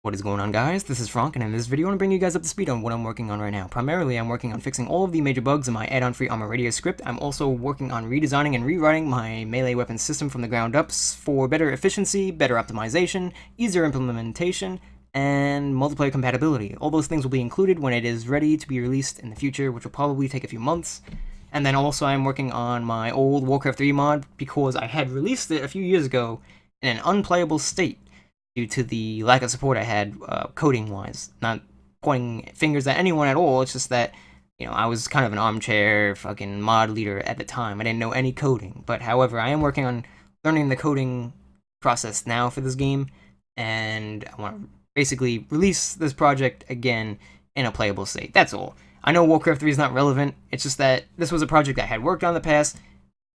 What is going on, guys? This is Frank, and in this video I want to bring you guys up to speed on what I'm working on right now. Primarily, I'm working on fixing all of the major bugs in my Addon-Free ArmA Radio script. I'm also working on redesigning and rewriting my melee weapon system from the ground up for better efficiency, better optimization, easier implementation, and multiplayer compatibility. All those things will be included when it is ready to be released in the future, which will probably take a few months. And then also I'm working on my old WarCraft 3 mod because I had released it a few years ago in an unplayable state due to the lack of support I had coding-wise. Not pointing fingers at anyone at all, it's just that, you know, I was kind of an armchair fucking mod leader at the time. I didn't know any coding. But however, I am working on learning the coding process now for this game, and I want to basically release this project again in a playable state. That's all. I know WarCraft 3 is not relevant, it's just that this was a project I had worked on in the past,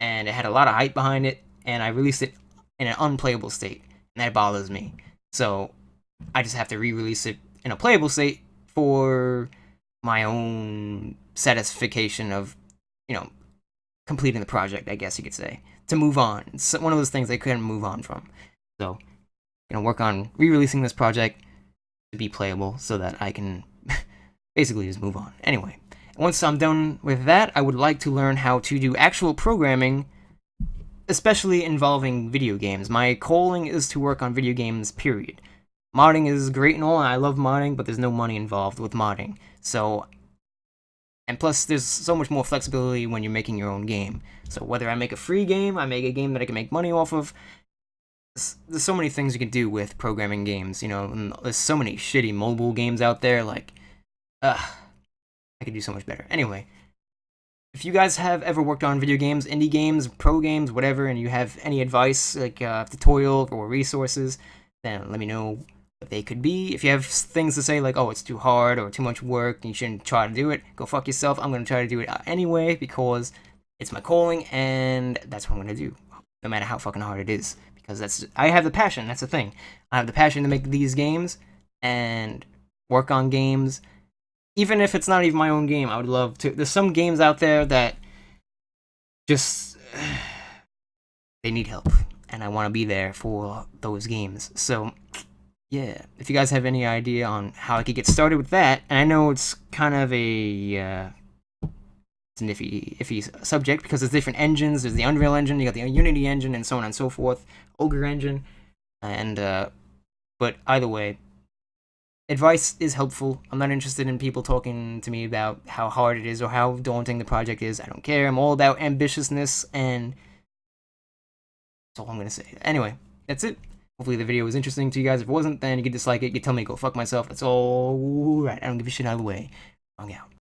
and it had a lot of hype behind it, and I released it in an unplayable state. And that bothers me. So I just have to re-release it in a playable state for my own satisfaction of, you know, completing the project, I guess you could say. To move on. It's one of those things I couldn't move on from. So, work on re-releasing this project to be playable so that I can basically just move on. Anyway, once I'm done with that, I would like to learn how to do actual programming, especially involving video games. My calling is to work on video games, period. Modding is great and all, and I love modding, but there's no money involved with modding. So, and plus, there's so much more flexibility when you're making your own game. So whether I make a free game, I make a game that I can make money off of, there's so many things you can do with programming games, and there's so many shitty mobile games out there, like, I could do so much better. Anyway, if you guys have ever worked on video games, indie games, pro games, whatever, and you have any advice, like tutorial or resources, then let me know what they could be. If you have things to say like, oh, it's too hard or too much work and you shouldn't try to do it, go fuck yourself. I'm going to try to do it anyway because it's my calling and that's what I'm going to do, no matter how fucking hard it is. Because I have the passion, that's the thing. I have the passion to make these games and work on games. Even if it's not even my own game, I would love to. There's some games out there that just, they need help. And I want to be there for those games. So, yeah. If you guys have any idea on how I could get started with that, and I know it's kind of it's an iffy subject because there's different engines. There's the Unreal Engine, you got the Unity Engine, and so on and so forth. Ogre Engine. And, but either way, advice is helpful. I'm not interested in people talking to me about how hard it is or how daunting the project is. I don't care. I'm all about ambitiousness, and that's all I'm going to say. Anyway, that's it. Hopefully the video was interesting to you guys. If it wasn't, then you can dislike it. You can tell me to go fuck myself. That's all right. I don't give a shit out of the way. Wrong out.